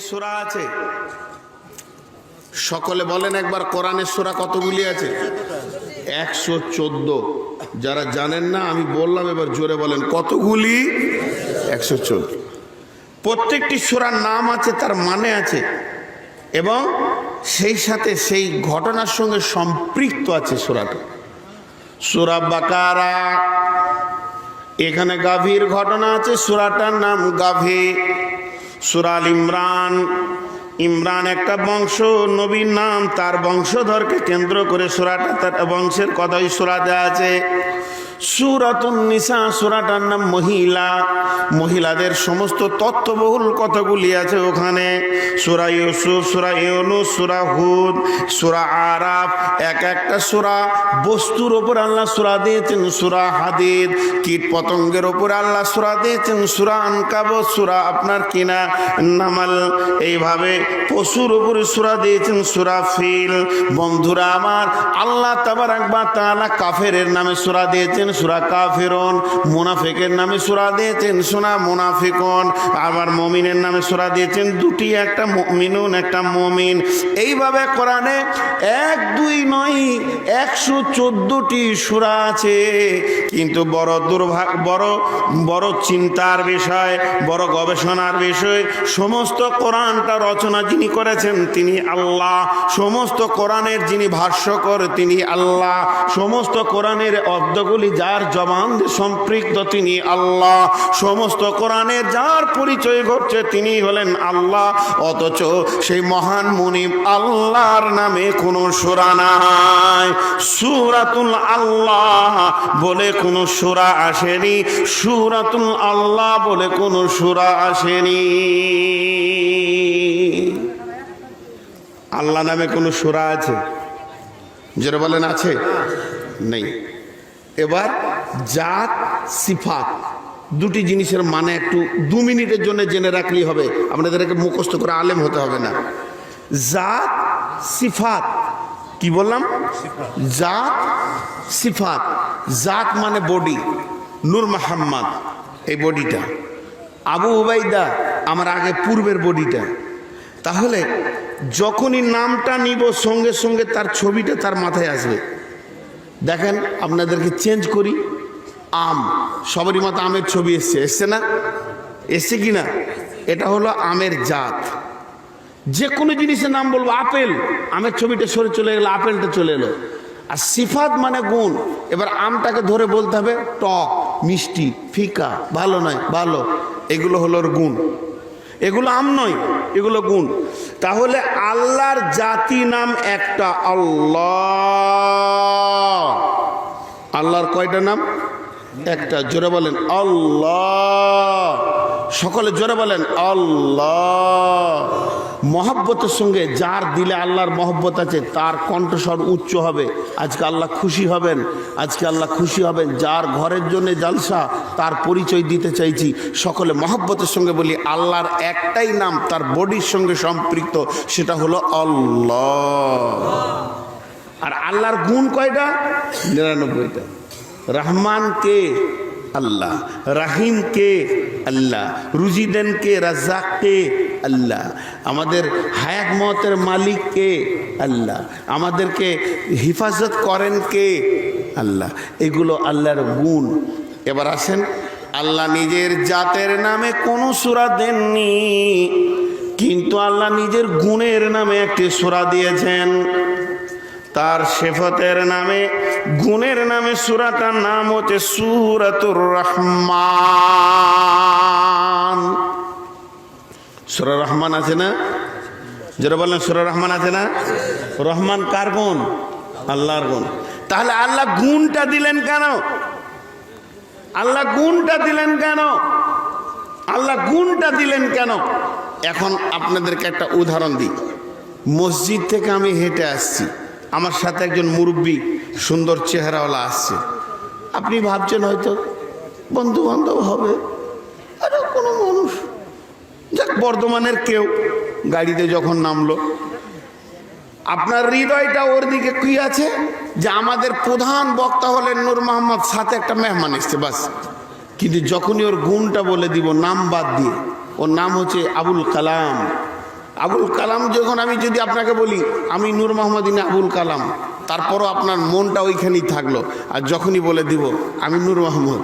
সূরা আছে? সকলে বলেন একবার, কোরআনের সূরা কতগুলি আছে? 114। যারা জানেন না আমি বললাম, এবার জোরে বলেন কতগুলি? 114। প্রত্যেকটি সূরার নাম আছে, তার মানে আছে, এবং সেই সাথে সেই ঘটনার সঙ্গে সম্পৃক্ত আছে সূরাটা। সূরা বাকারা, এখানে গাভীর ঘটনা আছে, সূরাটার নাম গাভী। সূরা আল ইমরান, ইমরান একটা বংশ, নবীর নাম, তার বংশধরকে কেন্দ্র করে সূরাটা, তার বংশের কথাই সূরাতে আছে। সূরাতুন নিসা, সূরাটার নাম মহিলা, মহিলাদের সমস্ত তথ্যবহুল কথাগুলি আছে ওখানে। সূরা ইউসুফ, সূরা ইউনূস, সূরা হুদ, সূরা আরাফ, এক একটা সূরা বস্তুর ওপর আল্লাহ সূরা দিয়েছেন। সূরা হাদিদ, কীট পতঙ্গের ওপর আল্লাহ সূরা দিয়েছেন। সূরা আনকাবুত, সূরা আপনার কিনা নামাল, এইভাবে পশুর উপরে সূরা দিয়েছেন। সূরা ফিল। বন্ধুরা আমার, আল্লাহ তাবারাক ওয়া তাআলা কাফেরের নামে সূরা দিয়েছেন, সূরা কাফিরুন। মুনাফিকের নামে সূরা দিয়েছেন, সূরা মুনাফিকুন। আবার মুমিনের নামে সূরা দিয়েছেন দুটি, একটা মুমিনুন, একটা মুমিন। এইভাবে কোরআনে 1 2 নয় 114টি সূরা আছে। কিন্তু বড় বড় চিন্তার বিষয়, বড় গবেষণার বিষয়, সমস্ত কোরআনটা রচনা যিনি করেছেন তিনি আল্লাহ। সমস্ত কোরআনের যিনি ভাষ্যকর তিনি আল্লাহ। সমস্ত কোরআনের অর্থগুলি যার জবান সম্পৃক্ত তিনি আল্লাহ। সমস্ত কোরআনের যার পরিচয় ঘটছে তিনি হলেন আল্লাহ। অথচ সেই মহান মুনিব আল্লাহর নামে কোনো সূরা নাই। সূরাতুল আল্লাহ বলে কোনো সূরা আসেনি, সূরাতুল আল্লাহ বলে কোনো সূরা আসেনি। আল্লাহ নামে কোনো সূরা আছে? যারা বলেন আছে? নেই। এবার জাত সিফাত দুটি জিনিসের মানে একটু 2 মিনিটের জন্য জেনে রাখলেই হবে, আপনাদেরকে মুখস্থ করে আলেম হতে হবে না। জাত সিফাত, কি বললাম? জাত সিফাত। জাত মানে বডি, নূর মোহাম্মদ এই বডিটা, আবু উবাইদা আমার আগে পূর্বের বডিটা। তাহলে যখনই নামটা নিব সঙ্গে সঙ্গে তার ছবিটা তার মাথায় আসবে। দেখেন আপনাদেরকে চেঞ্জ করি, আম, সবারই মাথা আমের ছবি এসছে না? এসছে কি না? এটা হলো আমের জাত। যে কোনো জিনিসের নাম বলবো, আপেল, আমের ছবিটা সরে চলে গেলো, আপেলটা চলে এলো। আর সিফাত মানে গুণ। এবার আমটাকে ধরে বলতে হবে টক, মিষ্টি, ফিকা, ভালো নয়, ভালো, এগুলো হলো ওর গুণ। এগুলো আম নয়, এগুলো গুণ। তাহলে আল্লাহর জাতি নাম একটা, আল্লাহ। আল্লাহর কয়টা নাম? একটা। জোরে বলেন আল্লাহ। সকলে জোরে বলেন আল্লাহ। মহব্বতের সঙ্গে যার দিলে আল্লাহর মহব্বত আছে তার কণ্ঠস্বর উচ্চ হবে। আজকে আল্লাহ খুশি হবেন, আজকে আল্লাহ খুশি হবেন। যার ঘরের জন্য জালসা তার পরিচয় দিতে চাইছি। সকলে মহব্বতের সঙ্গে বলি আল্লাহর একটাই নাম তার বডির সঙ্গে সম্পৃক্ত, সেটা হলো আল্লাহ। আর আল্লাহর গুণ কয়টা? 99টা। রহমান কে? আল্লাহ। রাহিম কে? আল্লাহ। রুজি দেন কে? রাজ্জাক কে? আল্লাহ। আমাদের হায়াত মতের মালিক কে? আল্লাহ। আমাদেরকে হিফাজত করেন কে? আল্লাহ। এগুলো আল্লাহর গুণ। এবার আসেন, আল্লাহ নিজের জাতের নামে কোনো সূরা দেননি, কিন্তু আল্লাহ নিজের গুণের নামে একটি সূরা দিয়েছেন। তার সিফাতের নামে, গুণের নামে সূরাটার নাম হচ্ছে সূরাতুর রহমান। সূরা রহমান আছে না? যারা বলেন সূরা রহমান আছে না? রহমান কার গুণ? আল্লাহর গুণ। তাহলে আল্লাহ গুণটা দিলেন কেন? আল্লাহ গুণটা দিলেন কেন? আল্লাহ গুণটা দিলেন কেন? এখন আপনাদেরকে একটা উদাহরণ দিই। মসজিদ থেকে আমি হেঁটে আসছি, আমার সাথে একজন মুরব্বী সুন্দর চেহারাওয়ালা আসছে। আপনি ভাবছেন হয়তো বন্ধু বান্ধব হবে, আরে কোনো মানুষ, যাক বর্ধমানের কেউ, গাড়িতে যখন নামলো আপনার হৃদয়টা ওর দিকে কি আছে যে আমাদের প্রধান বক্তা হলেন নূর মোহাম্মদ, সাথে একটা মেহমান এসছে, বাস। কিন্তু যখনই ওর গুণটা বলে দিব নাম বাদ দিয়ে, ওর নাম হচ্ছে আবুল কালাম, আবুল কালাম যখন আমি যদি আপনাকে বলি আমি নূর মোহাম্মদ ইনি আবুল কালাম, তারপরও আপনার মনটা ওইখানেই থাকলো। আর যখনই বলে দিব আমি নূর মোহাম্মদ,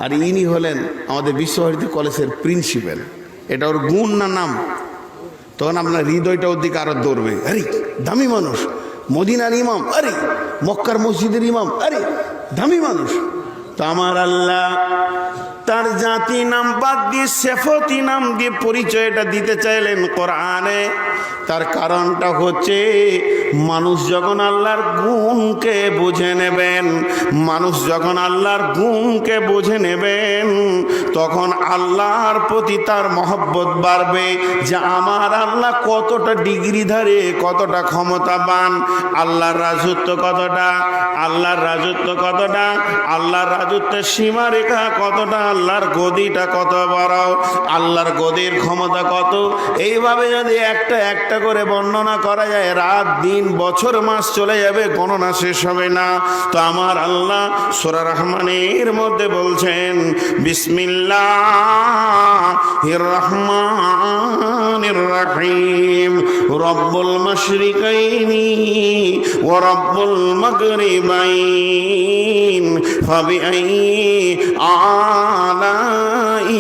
আর ইনি হলেন আমাদের বিশ্বভারতী কলেজের প্রিন্সিপাল, এটা ওর গুণ না নাম, তখন আপনার হৃদয়টা ওর দিকে আরো দৌড়বে। আরে দামি মানুষ, মদিনার ইমাম, আরে মক্কার মসজিদের ইমাম, আরে দামি মানুষ। তো আমার আল্লাহ তার জাতি নাম বাদ দিয়ে সেফতি নাম দিয়ে পরিচয়টা দিতে চাইলেন কোরআনে। তার কারণটা হচ্ছে মানুষ যখন আল্লাহর গুণকে বুঝে নেবেন, মানুষ যখন আল্লাহর গুণকে বুঝে নেবেন, তখন আল্লাহর প্রতি তার মহব্বত বাড়বে যে আমার আল্লাহ কতটা ডিগ্রিধারী, কতটা ক্ষমতাবান, আল্লাহর রাজত্ব কতটা, আল্লাহর রাজত্ব কতটা, আল্লাহর রাজত্বের সীমারেখা কতটা, আল্লাহর গদিটা কত বড়, আল্লাহর গদির ক্ষমতা কত। এইভাবে যদি একটা একটা করে বর্ণনা করা যায়, রাত দিন বছর মাস চলে যাবে, গণনা শেষ হবে না। তো আমার আল্লাহ সূরা রহমানের মধ্যে বলছেন বিসমিল্লাহির রহমানির রহিম রব্বুল মাশরিকাইনি ওয়া রব্বুল মাগরিবাইন ফাবিআইয়ি আলাই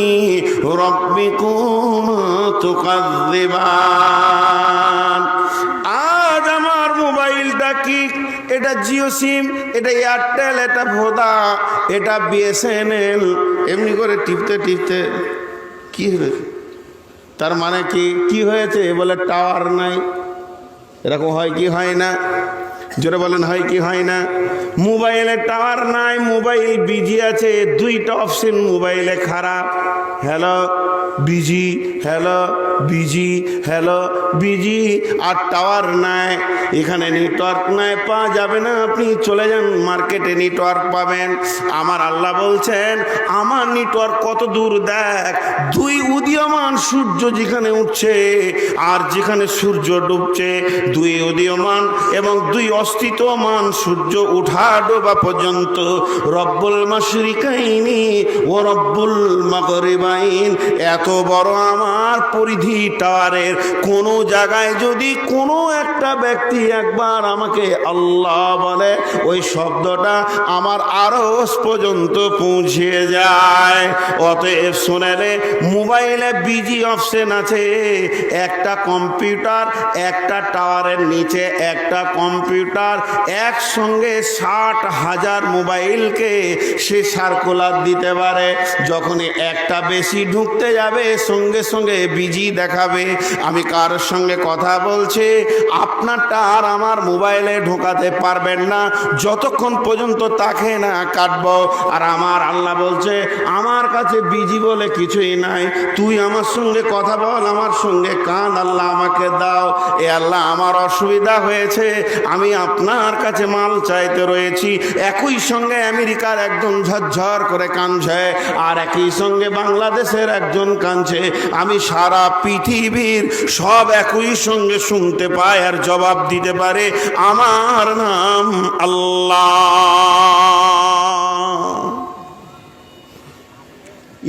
রাব্বিকুম তুকাযযিবান। আজ আমার মোবাইলটা কি, এটা জিও সিম, এটা এয়ারটেল, এটা ভোদা, এটা বিএসএনএল, এমনি করে টিপতে টিপতে কি হয়েছে, তার মানে কি হয়েছে, বলে টাওয়ার নাই। এরকম হয় কি হয় না? জোরে বলেন হয় কি হয় না? মোবাইলে টাওয়ার নাই, মোবাইল বিজি আছে, দুইটা অপশন মোবাইলে খারাপ, hello busy, hello busy, hello busy, আর টাওয়ার নাই। এখানে নেটওয়ার্ক নাই, পাওয়া যাবে না, আপনি চলে যান মার্কেটে, নেটওয়ার্ক পাবেন। আমার আল্লাহ বলছেন আমার নেটওয়ার্ক কত দূর দেখ, দুই উদীয়মান সূর্য যেখানে উঠছে আর যেখানে সূর্য ডুবছে, দুই উদীয়মান এবং দুই অস্তিত্বমান সূর্য উঠা ডোবা পর্যন্ত রব্বুল মাশরিকাইনি ও রব্বুল মাগরিবাইন, এত বড় আমার পরিধি টাওয়ারের। কোনো জায়গায় যদি কোনো একটা ব্যক্তি একবার আমাকে আল্লাহ বলে, ওই শব্দটা আমার আরশ পর্যন্ত পৌঁছে যায়। অতএব শুনেলে মোবাইলে বিজি অপশন আছে, একটা কম্পিউটার, একটা টাওয়ারের নিচে একটা কম্পিউটার একসঙ্গে 60,000 মোবাইলকে সে সার্কুলার দিতে পারে। যখনই একটা বেশি ঢুকতে যাবে সঙ্গে সঙ্গে বিজি দেখাবে। আমি কার সঙ্গে কথা বলছি, আপনারটা আর আমার মোবাইলে ঢোকাতে পারবেন না যতক্ষণ পর্যন্ত তাকে না কাটবো। আর আমার আল্লাহ বলছে আমার কাছে বিজি বলে কিছুই নাই, তুই আমার সঙ্গে কথা বল, আমার সঙ্গে কান আল্লাহ আমাকে দাও। এ আল্লাহ আমার অসুবিধা হয়েছে, আমি আপনার কাছে মাল চাইতে রয়েছি। একই সঙ্গে আমেরিকার একজন ঝরঝর করে কাঁদছে, আর একই সঙ্গে বাংলাদেশের একজন কাঁদছে। আমি সারা পৃথিবীর সব একই সঙ্গে শুনতে পাই আর জবাব দিতে পারে। আমার নাম আল্লাহ।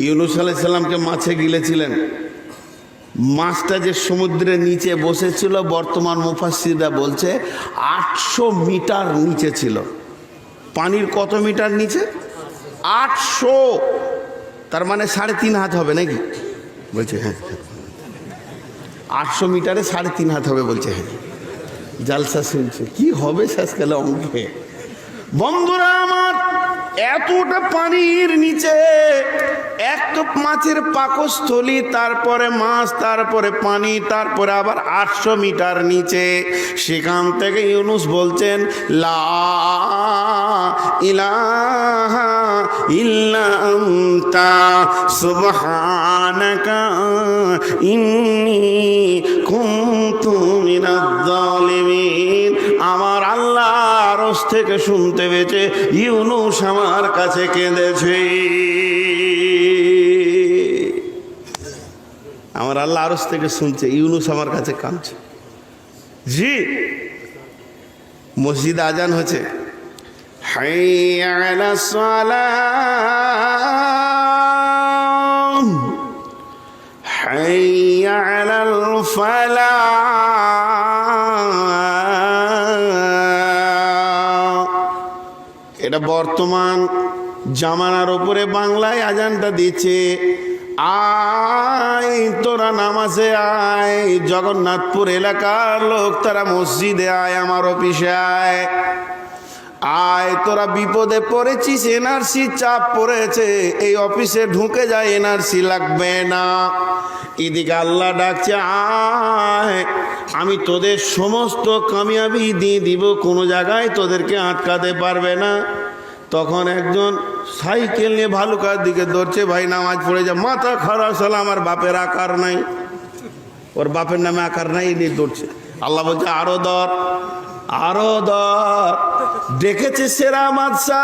ইউনূস আলাইহিস সালামকে মাছে গিলেছিলেন, মাছটা যে সমুদ্রের নিচে বসেছিল, বর্তমান মুফাসসিররা বলছে 800 মিটার নিচে ছিল। পানির কত মিটার নিচে? 800, তার মানে 3.5 হাত হবে নাকি? বলছে হ্যাঁ, 800 মিটারে 3.5 হাত হবে বলছে। হ্যাঁ, জালসা শুনছে কি হবে শেষকালে অঙ্কে। বন্ধুরা আমার, এতটা পানির নিচে, এক তো মাছের পাকস্থলী, তারপরে মাছ, তারপরে পানি, তারপরে আবার 800 মিটার নিচে। সেখান থেকে ইউনূস বলছেন লা ইলাহা ইল্লা আনতা সুবহানাকা ইন্নী কুনতু মিনাজ জালিমিন। আমার আল্লাহ আরশ থেকে শুনতে পেয়েছে ইউনূস আমার কাছে কেঁদেছে। আমার আল্লাহ আরশ থেকে শুনছে ইউনূস আমার কাছে কাঁদছে। জি, মসজিদে আজান হচ্ছে, হাইয়া আলাস সালাহ হাইয়া আলাল ফালাহ। বর্তমান জামানার উপরে বাংলায় আজানটা দিচ্ছে, আয় তোরা নামাজে আয়, জগন্নাথপুর এলাকার লোক তারা মসজিদে আয়, আমার অফিসে আয়, আয় তোরা বিপদে পড়েছিস, এনআরসি চাপ পড়েছে, এই অফিসে ঢুকে যায়, এনআরসি লাগবে না। এদিকে আল্লাহ ডাকছে, আয় আমি তোদের সমস্ত কামিয়াবি দিয়ে দিব, কোনো জায়গায় তোদেরকে আটকাতে পারবে না। তখন একজন সাইকেল নিয়ে ভালুকার দিকে দৌড়ছে, ভাই নামাজ পড়ে যা, মাথা খারাপ সালা, আমার বাপের আকার নাই, ওর বাপের নামে আকার নাই, নিয়ে দৌড়ছে। আল্লাহ বলছে আরো দর, আরো দর। ডেকেছে সেরা মাদশা,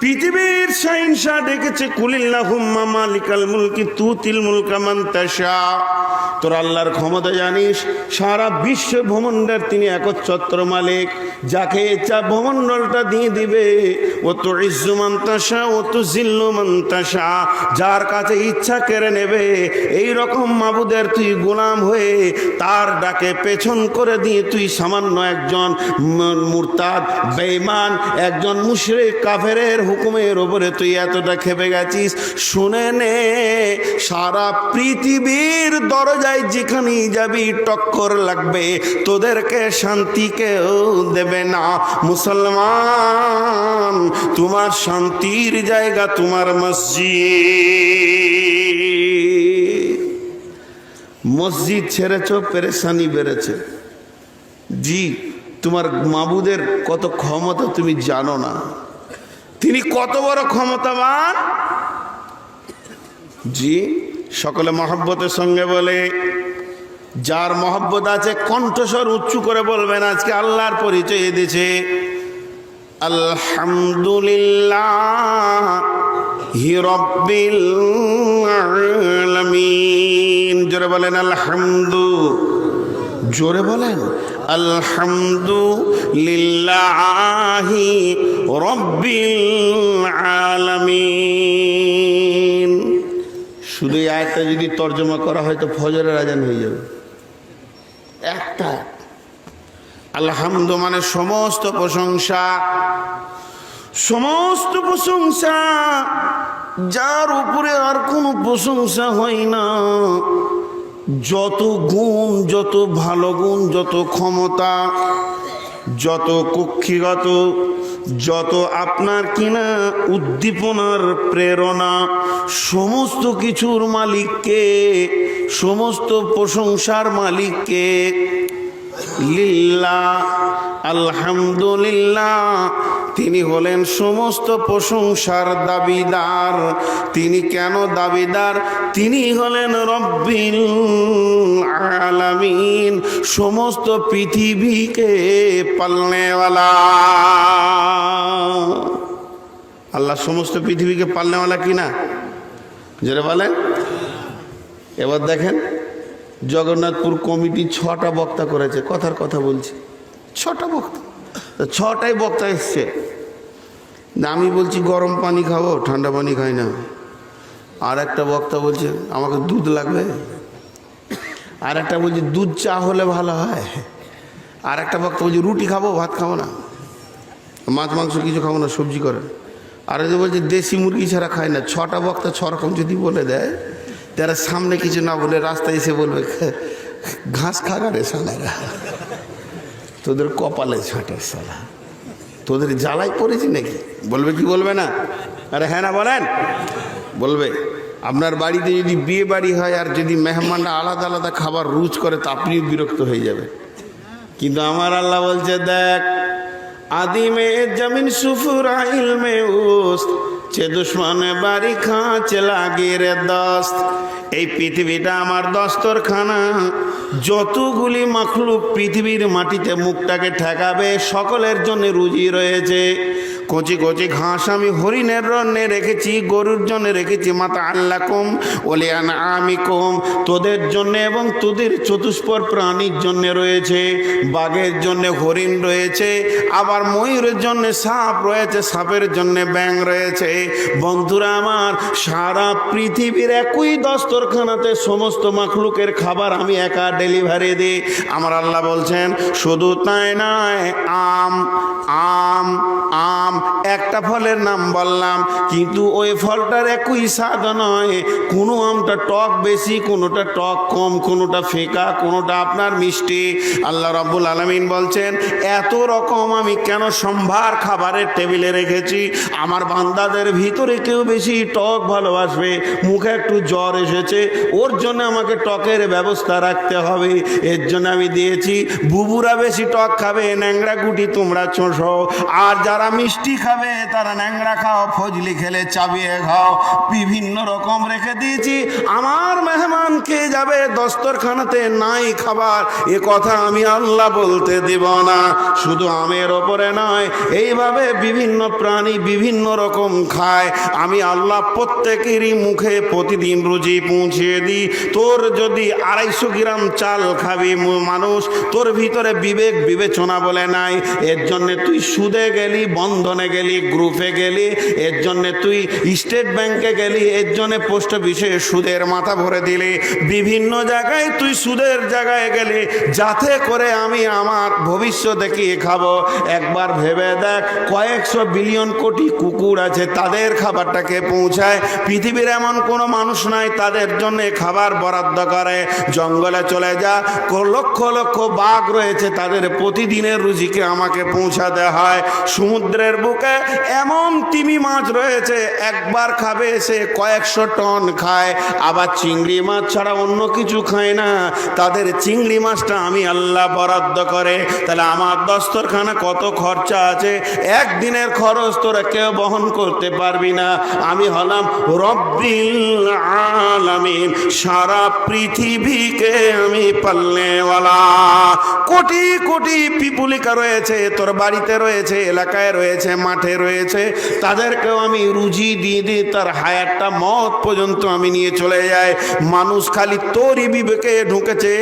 পৃথিবীর শাহিনশাহ ডেকেছে, কুলিল্লাহুম্মা মালিকাল মুলকি তুতিল মুলকা মান তাশা। তোর আল্লাহর ক্ষমতা জানিস, সারা বিশ্ব ভ্রমণ্ডের তিনি একচ্ছত্র মালিক, যাকে ইচ্ছা ভ্রমণ্ডলটা দিয়ে দিবে। ও তো ইজ্জু মান তাশা ও তো জিল্লু মান তাশা, যার কাছে ইচ্ছা কেড়ে নেবে। এই রকম মাবুদের তুই গোলাম হয়ে তার ডাকে পেছন করে দিয়ে তুই সামান্য একজন মুরতাদ বেঈমান, একজন মুশরিক কাফেরের হুকুমের ওপরে তুই এতটা খেপে গেছিস। শুনে নে, সারা পৃথিবীর দরজায় যেখানেই যাবি টক্কর লাগবে, তোদেরকে শান্তি কেউ দেবে না। মুসলমান, তোমার শান্তির জায়গা তোমার মসজিদ। মসজিদ ছেড়েছ, পেরেশানি বেড়েছে। জি, তোমার মাবুদের কত ক্ষমতা তুমি জানো না, তিনি কত বড় ক্ষমতাবান। জি, সকলে মহব্বতের সঙ্গে বলে, যার মহব্বত আছে কণ্ঠস্বর উঁচু করে বলবেন, আজকে আল্লাহর পরিচয় দিয়েছে, আলহামদুলিল্লাহি রাব্বিল আলামিন। জোরে বলেন আলহামদু, জোরে বলেন আলহামদুলিল্লাহি রাব্বিল আলামিন। শুধু এই আয়াতটা যদি তর্জমা করা হয় তো ফজরের আজান হয়ে যাবে। একটা আলহামদু মানে সমস্ত প্রশংসা, সমস্ত প্রশংসা, যার উপরে আর কোনো প্রশংসা হয় না। যত গুণ, যত ভালো গুণ, যত ক্ষমতা, যত কক্ষিগত, যত আপনার কিনা উদ্দীপনার প্রেরণা, সমস্ত কিছুর মালিককে, সমস্ত প্রশংসার মালিককে। লিল্লাহ, আলহামদুলিল্লাহ, তিনি হলেন সমস্ত প্রশংসার দাবিদার। তিনি কেন দাবিদার? তিনি হলেন রব্বিল আলামিন, সমস্ত পৃথিবীকে পালনেওয়ালা। আল্লাহ সমস্ত পৃথিবীকে পালনেওয়ালা কিনা? যেটা বলেন। এবার দেখেন, জগন্নাথপুর কমিটি 6টা বক্তা করেছে, কথার কথা বলছি, 6টা বক্তা, 6টাই বক্তা এসছে। আমি বলছি গরম পানি খাবো, ঠান্ডা পানি খাই না। আর একটা বক্তা বলছে আমাকে দুধ লাগবে, আর একটা বলছে দুধ চা হলে ভালো হয়, আর একটা বক্তা বলছে রুটি খাবো, ভাত খাবো না, মাছ মাংস কিছু খাবো না, সবজি করে। আর যে বলছে দেশি মুরগি ছাড়া খায় না। 6টা বক্তা 6 রকম যদি বলে দেয়, তারা সামনে কিছু না বলে রাস্তায় এসে বলবে ঘাস খাগা রে সালারা, তোদের কপালে ছাঁটে সালা, তোদের জ্বালাই পড়েছি নাকি? বলবে কি বলবে না? আরে হ্যাঁ না বলেন, বলবে। আপনার বাড়িতে যদি বিয়ে বাড়ি হয় আর যদি মেহমানরা আলাদা আলাদা খাবার রুচ করে তো আপনিও বিরক্ত হয়ে যাবে। কিন্তু আমার আল্লাহ বলছে, দেখ, আদিমে জমিন সুফুরা ইলমে উস্ত, চে দুশ্মনে বাড়ি খাঁচ লাগে রে দস্ত। এই পৃথিবীটা আমার দস্তরখানা, যতগুলি মাখলুক পৃথিবীর মাটিতে মুখটাকে ঠেকাবে সকলের জন্য রুজি রয়েছে। কচি কচি ঘাস আমি হরিণের রন্যে রেখেছি, গরুর জন্য রেখেছি, মাতা আল্লাকুম ওলিয়ান আমিকুম, তোদের জন্য এবং তোদের চতুষ্পদ প্রাণীর জন্য রয়েছে। বাঘের জন্য হরিণ রয়েছে, আবার ময়ূরের জন্য সাপ রয়েছে, সাপের জন্য ব্যাঙ রয়েছে। বন্ধুরা আমার, সারা পৃথিবীর একই দস্তরখানাতে সমস্ত মাখলুকের খাবার আমি একা ডেলিভারি দিই। আমার আল্লাহ বলছেন শুধু তাই নয়, আম আম আম একটা ফলের নাম বললাম, কিন্তু ওই ফলটার একই স্বাদ নয়। কোনো আমটা টক বেশি, কোনোটা টক কম, কোনোটা ফেকা, কোনোটা আপনার মিষ্টি। আল্লাহ রাব্বুল আলামিন বলছেন, এত রকম আমি কেন সম্ভার খাবারের টেবিলে রেখেছি? আমার বান্দাদের ভিতরে কেউ বেশি টক ভালোবাসবে, মুখে একটু জ্বর এসেছে, ওর জন্য আমাকে টকের ব্যবস্থা রাখতে হবে, এর জন্য আমি দিয়েছি। বুবুরা বেশি টক খাবে, ন্যাংরা গুটি তোমরা চোষো। আর যারা মিষ্টি খাবে তারা ন্যাংরা খাও, ফজলি খেলে চাবিয়ে খাও। বিভিন্ন রকম রেখে দিয়েছি। আমার মেহমান খেয়ে যাবে, দস্তরখানাতে নাই খাবার, এ কথা আমি আল্লাহ বলতে দেব না। শুধু আমের ওপরে নয়, এইভাবে বিভিন্ন প্রাণী বিভিন্ন রকম খায়। আমি আল্লাহ প্রত্যেকেরই মুখে প্রতিদিন রুজি পৌঁছিয়ে দিই। তোর যদি 250 গ্রাম চাল খাবি মানুষ, তোর ভিতরে বিবেক বিবেচনা বলে নাই। এর জন্যে তুই সুদে গেলি, বন্ধনে গেলি, গ্রুপে গেলি, এর জন্যে তুই স্টেট ব্যাংকে গেলি, এর জন্যে পোস্ট অফিসে সুদের মাথা ভরে দিলি, বিভিন্ন জায়গায় তুই সুদের জায়গায় গেলি, যাতে করে আমি আমার ভবিষ্যৎ দেখিয়ে খাবো। একবার ভেবে দেখ, কয়েকশো বিলিয়ন কোটি কুকুর আছে, তাদের খাবারটাকে পৌঁছায়। পৃথিবীর এমন কোনো মানুষ নাই তাদের জন্য খাবার বরাদ্দ করে। জঙ্গলে চলে যা, লক্ষ লক্ষ বাঘ রয়েছে, তাদের প্রতিদিনের রুজিকে আমাকে পৌঁছাতে হয়। সমুদ্রের বুকে এমন তিমি মাছ রয়েছে, একবার খাবে সে কয়েকশো টন খায়। আবার চিংড়ি মাছ ছাড়া অন্য কিছু খায় না, তাদের চিংড়ি মাছটা আমি আল্লাহ বরাদ্দ করে। তাহলে আমার দস্তরখানা কত খরচা আছে, একদিনের খরচ তোরা কেউ বহন করতে পারবি না। আমি হলাম রব্বিল আলামিন, সারা পৃথিবীকে আমি পালনেওয়ালা। কোটি কোটি পিপুলিকা রয়েছে, তোর বাড়িতে রয়েছে, এলাকায় রয়েছে, মাঠে রয়েছে, তাদেরকেও আমি রুজি দিয়ে দিই, তার হায়াতটা মত পর্যন্ত আমি নিয়ে চলে যাই। মানুষ খালি তোরই বিবেকে ঢুকেছে,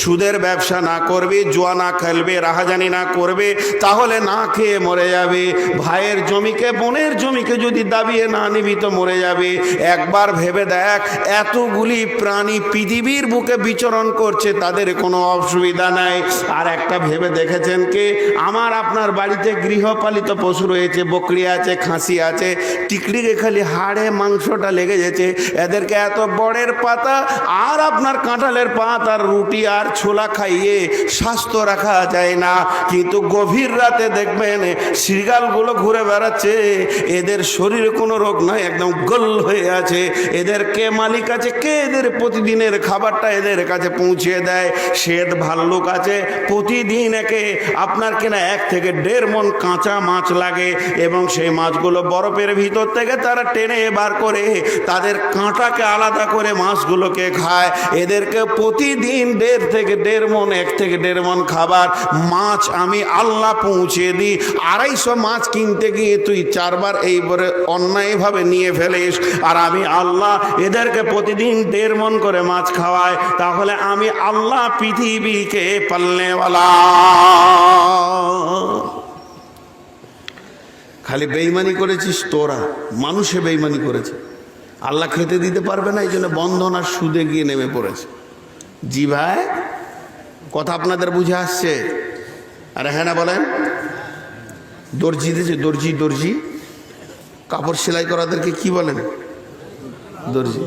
সুদের ব্যবসা না করবে, জুয়া না খেলবে, রাহাজানি না করবে, তাহলে না খেয়ে মরে যাবে। ভাইয়ের জমিকে, বোনের জমিকে যদি দাবিয়ে না নিবি তো মরে যাবে। একবার ভেবে দেখ, এতগুলি প্রাণী পৃথিবীর বুকে বিচরণ করছে, তাদের কোনো অসুবিধা নাই। আর একটা ভেবে দেখেছেন কে? আমার আপনার বাড়িতে গৃহপালিত পশু রয়েছে, বকরি আছে, খাসি আছে, টিকটিকে খালি হাড়ে মাংসটা লেগে যেছে, এদেরকে এত বড়ের পাতা আর আপনার কাঁঠালের পাতা আর রুটি আর ছোলা খাইয়ে স্বাস্থ্য রাখা যায় না। কিন্তু গভীর রাতে দেখবেন শৃগালগুলো ঘুরে বেড়াচ্ছে, এদের শরীরে কোনো রোগ নয়, একদম গোল হয়ে আছে। এদের কে মালিক আছে? কে এদের প্রতিদিনের খাবারটা এদের কাছে পৌঁছে দেয়? শ্বেত ভাল্লুক আছে, প্রতিদিন একে আপনার কিনা 1 থেকে 1.5 মণ কাঁচা মাছ লাগে, এবং সেই মাছগুলো বরফের ভিতর থেকে তারা টেনে বার করে তাদের কাঁটাকে আলাদা করে মাছগুলোকে খায়। এদেরকে প্রতিদিন 1.5 থেকে 1.5 মণ, 1 থেকে 1.5 মণ খাবার মাছ আমি আল্লাহ পৌঁছে দিই। 250 মাছ কিনতে গিয়ে তুই 4 বার এইবারে অন্যায়ভাবে নিয়ে ফেলিস, আর আমি আল্লাহ এদেরকে প্রতিদিন 1.5 মণ করে মাছ খাওয়ায়। তাহলে আমি আল্লাহ পৃথিবীকে পালনেওয়ালা। খালি বেঈমানি করেছিস তোরা, মানুষে বেঈমানি করেছে, আল্লাহ খেতে দিতে পারবে না, এই জন্য বন্ধন আর সুদে গিয়ে নেমে পড়েছে। জি ভাই, কথা আপনাদের বুঝে আসছে? আরে হ্যাঁ না বলেন? দর্জি দিয়েছে, দর্জি, দর্জি কাপড় সেলাই করাদেরকে কি বলেন? দর্জি,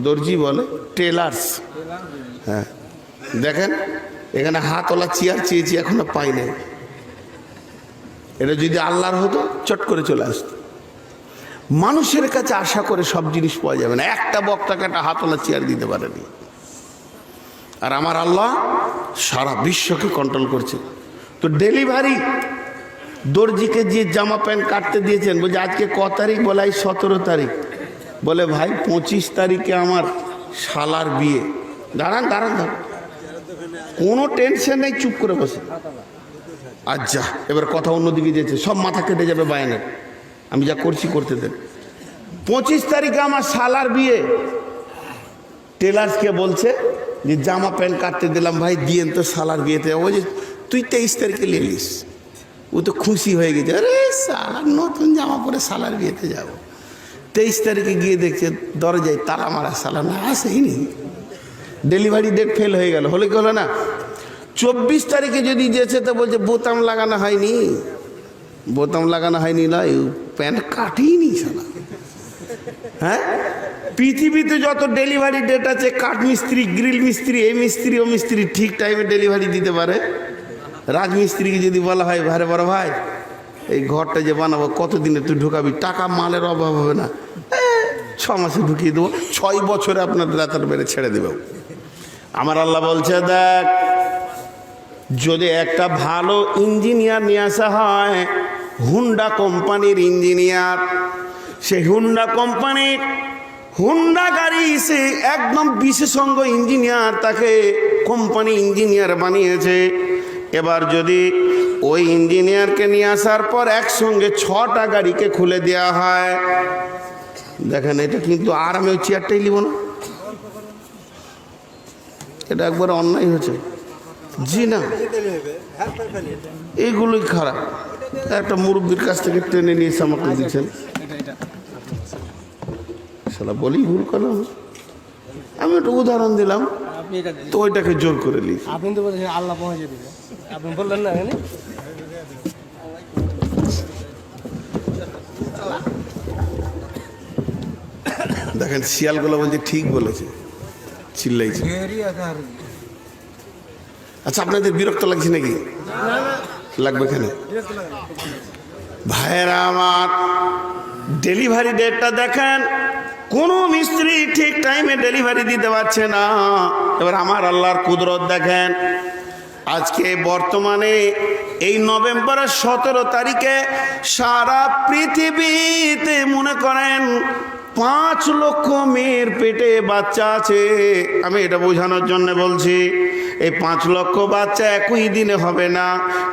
দর্জি বলে টেলার্স। হ্যাঁ, দেখেন এখানে হাতওয়ালা চেয়ার চেয়েছি, এখনো পাই নাই। এটা যদি আল্লাহর হতো চট করে চলে আসতো। মানুষের কাছে আশা করে সব জিনিস পাওয়া যাবে না, একটা বক্তাকে একটা হাতওয়ালা চেয়ার দিতে পারেনি। আর আমার আল্লাহ সারা বিশ্বকে কন্ট্রোল করছে। তো ডেলিভারি দর্জিকে যে জামা প্যান্ট কাটতে দিয়েছেন, বলছে আজকে ক তারিখ? বলে 17 তারিখ। বলে ভাই 25 তারিখে আমার শালার বিয়ে। দাঁড়ান দাঁড়ান দাঁড়ান, কোনো টেনশন নেই, চুপ করে বসে। আচ্ছা, এবার কথা অন্যদিকে যেতে, সব মাথা কেটে যাবে বায়ানের। আমি যা করছি করতে দেন। 25 তারিখে আমার শালার বিয়ে। টেলার্সকে বলছে যে জামা প্যান্ট কাটতে দিলাম, ভাই দিয়েন তো শালার বিয়েতে। ও যে তুই 23 তারিখে নিলিস। ও তো খুশি হয়ে গেছে, আরে শালার নতুন জামা পরে শালার বিয়েতে যাব। 23 তারিখে গিয়ে দেখছে দরজায় তালা মারা, শালা না আসেইনি। ডেলিভারি ডেট ফেল হয়ে গেল। হলে কি হলো না? 24 তারিখে যদি যেছে তো বলছে বোতাম লাগানো হয়নি। বোতাম লাগানো হয়নি, নয় প্যান্ট কাটিয়ে নি শালা। হ্যাঁ, পৃথিবীতে যত ডেলিভারি ডেট আছে, কাঠ মিস্ত্রি, গ্রিল মিস্ত্রি, এই মিস্ত্রি ও মিস্ত্রি ঠিক টাইমে ডেলিভারি দিতে পারে। রাজমিস্ত্রিকে যদি বলা হয়, ভারে বড় ভাই এই ঘরটা যে বানাবো কতদিনে তুই ঢুকাবি, টাকা মালের অভাব হবে না, 6 মাসে ঢুকিয়ে দেবো, 6 বছরে আপনার রাতার বেড়ে ছেড়ে দেব। আমার আল্লাহ বলছে, দেখ যদি একটা ভালো ইঞ্জিনিয়ার নিয়ে আসা হয়, হুন্ডা কোম্পানির ইঞ্জিনিয়ার, সেই হুন্ডা কোম্পানির হুন্ডা গাড়ি, সে একদম বিশেষজ্ঞ ইঞ্জিনিয়ার, তাকে কোম্পানি ইঞ্জিনিয়ার বানিয়েছে। এবার যদি ওই ইঞ্জিনিয়ারকে নিয়ে আসার পর একসঙ্গে 6টা গাড়িকে খুলে দেওয়া হয়, দেখেন এটা কিন্তু আর আমি ওই চেয়ারটাই নিব না, এটা একবার অন্যায় হচ্ছে। জি না, এইগুলোই খারাপ। একটা মুরব্বীর কাছ থেকে টেনে নিয়ে এসে আমাকে দিচ্ছেন, শালা বলি ভুল করলাম, আমি একটা উদাহরণ দিলাম তো ওইটাকে জোর করে নিই। আপনি তো বলছেন আল্লাহ পৌঁছে দিবে, আপনি বললেন না এখানে। দেখেন শিয়ালগুলো বলছে ঠিক বলেছে, চিল্লাইছে। আচ্ছা আপনাদের বিরক্ত লাগছে নাকি? লাগবে কেন ভাইয়েরা আমার? ডেলিভারি ডেটটা দেখেন, কোনো মিস্ত্রি ঠিক টাইমে ডেলিভারি দিতে পারছে না। এবার আমার আল্লাহর কুদরত দেখেন, আজকে বর্তমানে এই নভেম্বরের 17 তারিখে সারা পৃথিবীতে মনে করেন 5 লক্ষ মেয়ের পেটে বাচ্চা আছে। আমি এটা বোঝানোর জন্য বলছি, এই 5 লক্ষ বাচ্চা একই দিনে হবে না।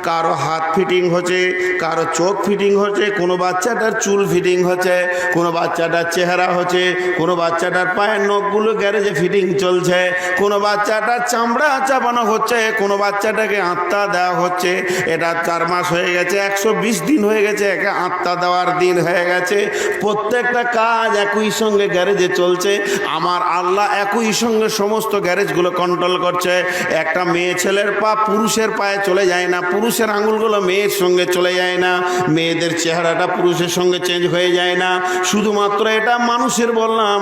কারো হাত ফিটিং হচ্ছে, কারো চোখ ফিটিং হচ্ছে, কোনো বাচ্চাটার চুল ফিটিং হচ্ছে, কোনো বাচ্চাটার চেহারা হচ্ছে, কোনো বাচ্চাটার পায়ের নখগুলো গ্যারেজে ফিটিং চলছে, কোনো বাচ্চাটার চামড়া চাপানো হচ্ছে, কোনো বাচ্চাটাকে আত্মা দেওয়া হচ্ছে। এটা 4 মাস হয়ে গেছে, 120 দিন হয়ে গেছে, একে আত্মা দেওয়ার দিন হয়ে গেছে। প্রত্যেকটা কাজ একই সঙ্গে গ্যারেজে চলছে। আমার আল্লাহ একই সঙ্গে সমস্ত গ্যারেজগুলো কন্ট্রোল করছে। একটা মেয়ে ছেলের পা পুরুষের পায়ে চলে যায় না, পুরুষের আঙুলগুলো মেয়ের সঙ্গে চলে যায় না, মেয়েদের চেহারাটা পুরুষের সঙ্গে চেঞ্জ হয়ে যায় না। শুধুমাত্র এটা মানুষের বললাম,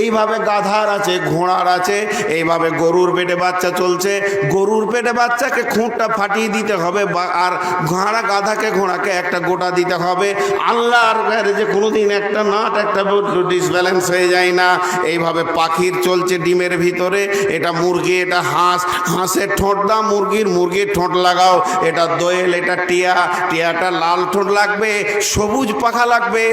এইভাবে গাধার আছে, ঘোড়ার আছে, এইভাবে গরুর পেটে বাচ্চা চলছে। গরুর পেটে বাচ্চাকে খুঁটটা ফাটিয়ে দিতে হবে, আর গাধাকে ঘোড়াকে একটা গোটা দিতে হবে। আল্লাহর গ্যারেজে কোনোদিন একটা নাট একটা ডিসব্যালেন্স হয়ে যায় না। এইভাবে পাখির চলছে ডিমের ভিতরে, এটা মুরগি, এটা হাঁস, হাঁসের ঠোঁট দাও, মুরগির ঠোঁট লাগাও। এটা দোয়েল, এটা টিয়াটা লাল ঠোঁট লাগবে, সবুজ পাখা লাগবে,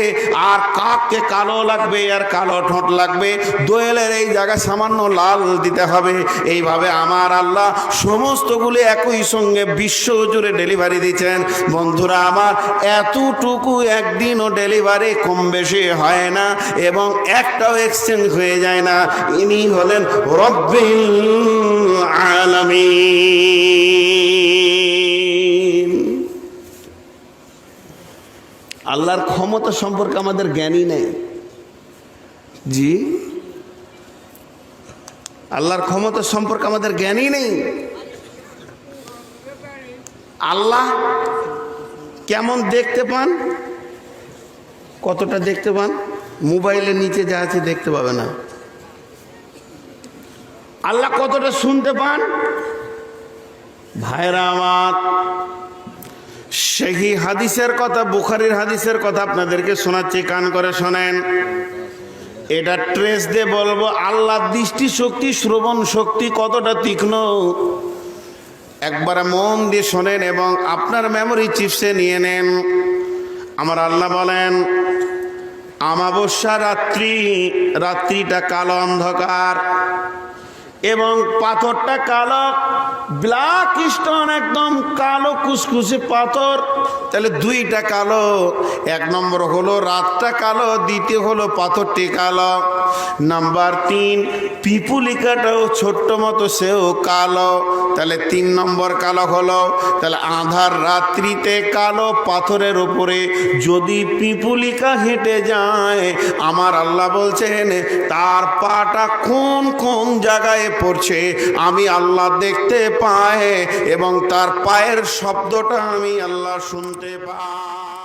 আর কাককে কালো লাগবে, আর কালো ঠোঁট লাগবে। দোয়েলের এই জায়গায় সামান্য লাল দিতে হবে। এইভাবে আমার আল্লাহ সমস্তগুলি একই সঙ্গে বিশ্ব জুড়ে ডেলিভারি দিচ্ছেন। বন্ধুরা আমার, এতটুকু একদিনও ডেলিভারি কম বেশি হয় না এবং একটাও এক্সচেঞ্জ হয়ে যায় না। ইনি হলেন রব্বিল আলামিন। আল্লাহর ক্ষমতা সম্পর্কে আমাদের জ্ঞানই নেই। জি, আল্লাহর ক্ষমতা সম্পর্কে আমাদের জ্ঞানই নেই। আল্লাহ কেমন দেখতে পান, কতটা দেখতে পান, মোবাইলের নিচে যা আছে দেখতে পাবে না। আল্লাহ কতটা শুনতে পান, ভাইরা আমার, সেই হাদিসের কথা, বুখারীর হাদিসের কথা আপনাদেরকে শোনাচ্ছি, কান করে শোনেন। এটা ট্রেস দিয়ে বলবো আল্লাহর দৃষ্টি শক্তি, শ্রবণ শক্তি কতটা তীক্ষ্ণ। একবার মন দিয়ে শোনেন এবং আপনার মেমোরি চিপসে নিয়ে নেন। আমার আল্লাহ বলেন, আমাবস্যা রাত্রিটা কালো অন্ধকার এবং পাথরটা কালো, ব্ল্যাক স্টোন, একদম কালো কুচকুচে পাথর। তাহলে 2টা কালো, 1 নম্বর হলো রাতটা কালো, দ্বিতীয় হলো পাথরটি কালো। নাম্বার 3, পিপুলিকাটাও ছোট্ট মতো, সেও কালো। তাহলে 3 নম্বর কালো হলো। তাহলে আধার রাত্রিতে কালো পাথরের উপরে যদি পিপুলিকা হেঁটে যায়, আমার আল্লাহ বলছেন তার পাটা কোন কোন জায়গায় পড়ছে আমি আল্লাহ দেখতে পাই এবং তার পায়ের শব্দটা আমি আল্লাহ শুনতে পাই।